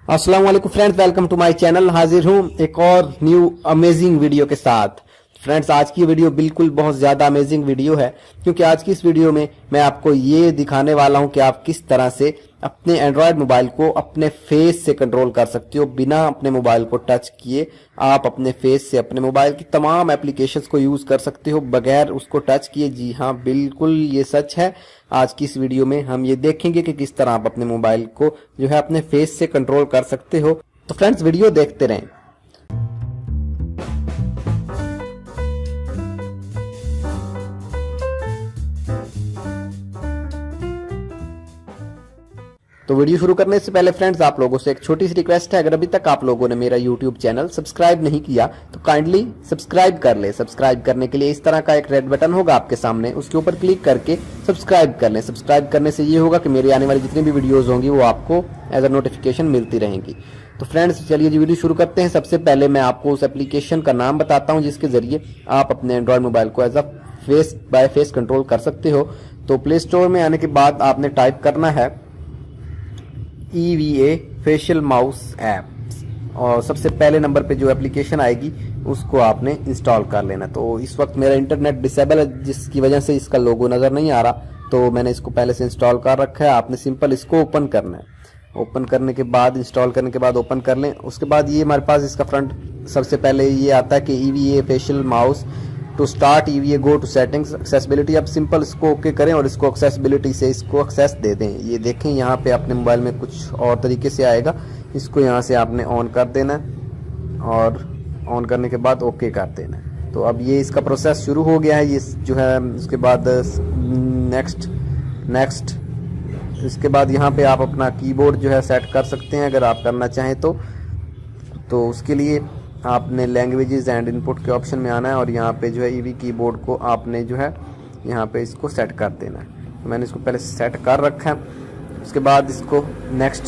अस्सलाम वालेकुम friends, welcome to my channel. हाजिर हूँ एक और न्यू अमेजिंग वीडियो के साथ। फ्रेंड्स, आज की वीडियो बिल्कुल बहुत ज़्यादा अमेजिंग वीडियो है, क्योंकि आज की इस वीडियो में मैं आपको ये दिखाने वाला हूँ कि आप किस तरह से अपने एंड्रॉयड मोबाइल को अपने फेस से कंट्रोल कर सकते हो। बिना अपने मोबाइल को टच किए आप अपने फेस से अपने मोबाइल की तमाम एप्लीकेशंस को यूज़ कर सकते हो बगैर उसको टच किए। जी हाँ, बिल्कुल ये सच है। आज की इस वीडियो में हम ये देखेंगे कि किस तरह आप अपने मोबाइल को जो है अपने फेस से कंट्रोल कर सकते हो। तो फ्रेंड्स, वीडियो देखते रहें। तो वीडियो शुरू करने से पहले फ्रेंड्स, आप लोगों से एक छोटी सी रिक्वेस्ट है। अगर अभी तक आप लोगों ने मेरा यूट्यूब चैनल सब्सक्राइब नहीं किया तो काइंडली सब्सक्राइब कर ले। सब्सक्राइब करने के लिए इस तरह का एक रेड बटन होगा आपके सामने, उसके ऊपर क्लिक करके सब्सक्राइब कर लें। सब्सक्राइब करने से ये होगा कि मेरी आने वाली जितनी भी वीडियोज होंगी वो आपको एज अ नोटिफिकेशन मिलती रहेंगी। तो फ्रेंड्स, चलिए जी वीडियो शुरू करते हैं। सबसे पहले मैं आपको उस एप्लीकेशन का नाम बताता हूँ जिसके जरिए आप अपने एंड्रॉयड मोबाइल को as a face by face control कर सकते हो। तो प्ले स्टोर में आने के बाद आपने टाइप करना है EVA फेशियल माउस ऐप, और सबसे पहले नंबर पे जो एप्लीकेशन आएगी उसको आपने इंस्टॉल कर लेना। तो इस वक्त मेरा इंटरनेट डिसेबल है, जिसकी वजह से इसका लोगो नज़र नहीं आ रहा, तो मैंने इसको पहले से इंस्टॉल कर रखा है। आपने सिंपल इसको ओपन करना है। ओपन करने के बाद, इंस्टॉल करने के बाद ओपन कर लें। उसके बाद ये हमारे पास इसका फ्रंट सबसे पहले ये आता है कि EVA facial mouse to start EVA go to settings accessibility. अब सिंपल इसको ओके करें और इसको एक्सेसिबिलिटी से इसको एक्सेस दे दें। ये देखें, यहाँ पे अपने मोबाइल में कुछ और तरीके से आएगा। इसको यहाँ से आपने ऑन कर देना है और ऑन करने के बाद ओके कर देना है। तो अब ये इसका प्रोसेस शुरू हो गया है। ये जो है उसके बाद नेक्स्ट इसके बाद यहाँ पे आप अपना कीबोर्ड जो है सेट कर सकते हैं अगर आप करना चाहें तो उसके लिए आपने लैंग्वेजेस एंड इनपुट के ऑप्शन में आना है और यहाँ पे जो है EV कीबोर्ड को आपने जो है यहाँ पे इसको सेट कर देना है। तो मैंने इसको पहले सेट कर रखा है। उसके बाद इसको नेक्स्ट,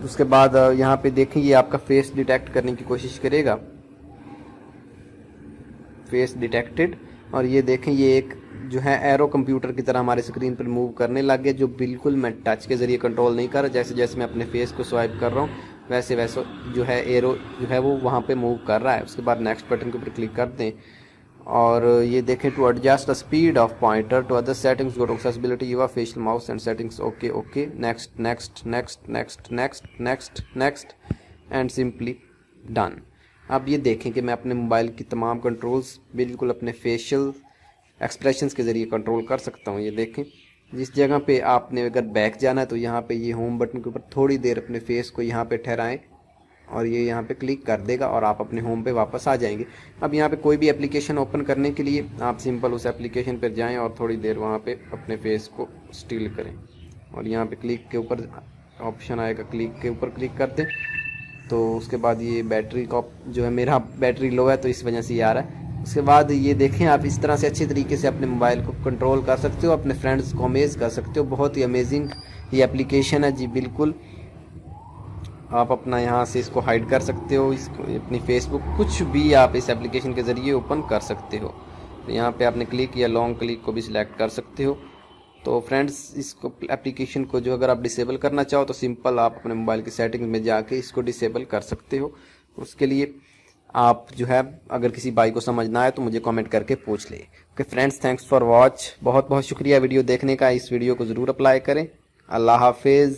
उसके बाद यहाँ पे देखें ये आपका फेस डिटेक्ट करने की कोशिश करेगा, फेस डिटेक्टेड। और ये देखें, ये एक जो है एरो कंप्यूटर की तरह हमारे स्क्रीन पर मूव करने लग गया, जो बिल्कुल मैं टच के ज़रिए कंट्रोल नहीं कर रहा। जैसे जैसे मैं अपने फेस को स्वाइप कर रहा हूँ वैसे वैसे जो है एरो जो है वो वहाँ पे मूव कर रहा है। उसके बाद नेक्स्ट बटन के ऊपर क्लिक कर दें और ये देखें, to adjust the speed of pointer to other settings go to accessibility your facial mouse and settings. Okay okay, next next next next next next next and simply done. अब ये देखें कि मैं अपने मोबाइल की तमाम कंट्रोल्स बिल्कुल अपने फेशियल एक्सप्रेशंस के ज़रिए कंट्रोल कर सकता हूँ। ये देखें, जिस जगह पे आपने अगर बैक जाना है तो यहाँ पे ये होम बटन के ऊपर थोड़ी देर अपने फेस को यहाँ पे ठहराएं और ये यहाँ पे क्लिक कर देगा और आप अपने होम पे वापस आ जाएंगे। अब यहाँ पे कोई भी एप्लीकेशन ओपन करने के लिए आप सिंपल उस एप्लीकेशन पर जाएं और थोड़ी देर वहाँ पे अपने फेस को स्टिल करें और यहाँ पे क्लिक के ऊपर ऑप्शन आएगा, क्लिक के ऊपर क्लिक कर दें। तो उसके बाद ये बैटरी का जो है, मेरा बैटरी लो है तो इस वजह से ये आ रहा है। उसके बाद ये देखें, आप इस तरह से अच्छी तरीके से अपने मोबाइल को कंट्रोल कर सकते हो, अपने फ्रेंड्स को अमेज कर सकते हो। बहुत ही अमेजिंग ये एप्लीकेशन है जी। बिल्कुल आप अपना यहाँ से इसको हाइड कर सकते हो, इसको अपनी फेसबुक कुछ भी आप इस एप्लीकेशन के ज़रिए ओपन कर सकते हो। तो यहाँ पे आपने क्लिक या लॉन्ग क्लिक को भी सिलेक्ट कर सकते हो। तो फ्रेंड्स, इसको एप्लीकेशन को जो अगर आप डिसेबल करना चाहो तो सिंपल आप अपने मोबाइल की सेटिंग में जाके इसको डिसेबल कर सकते हो। उसके लिए आप जो है अगर किसी भाई को समझ ना आए तो मुझे कमेंट करके पूछ ले। Okay friends, thanks for watch. बहुत बहुत शुक्रिया वीडियो देखने का। इस वीडियो को ज़रूर अप्लाई करें। अल्लाह हाफिज़।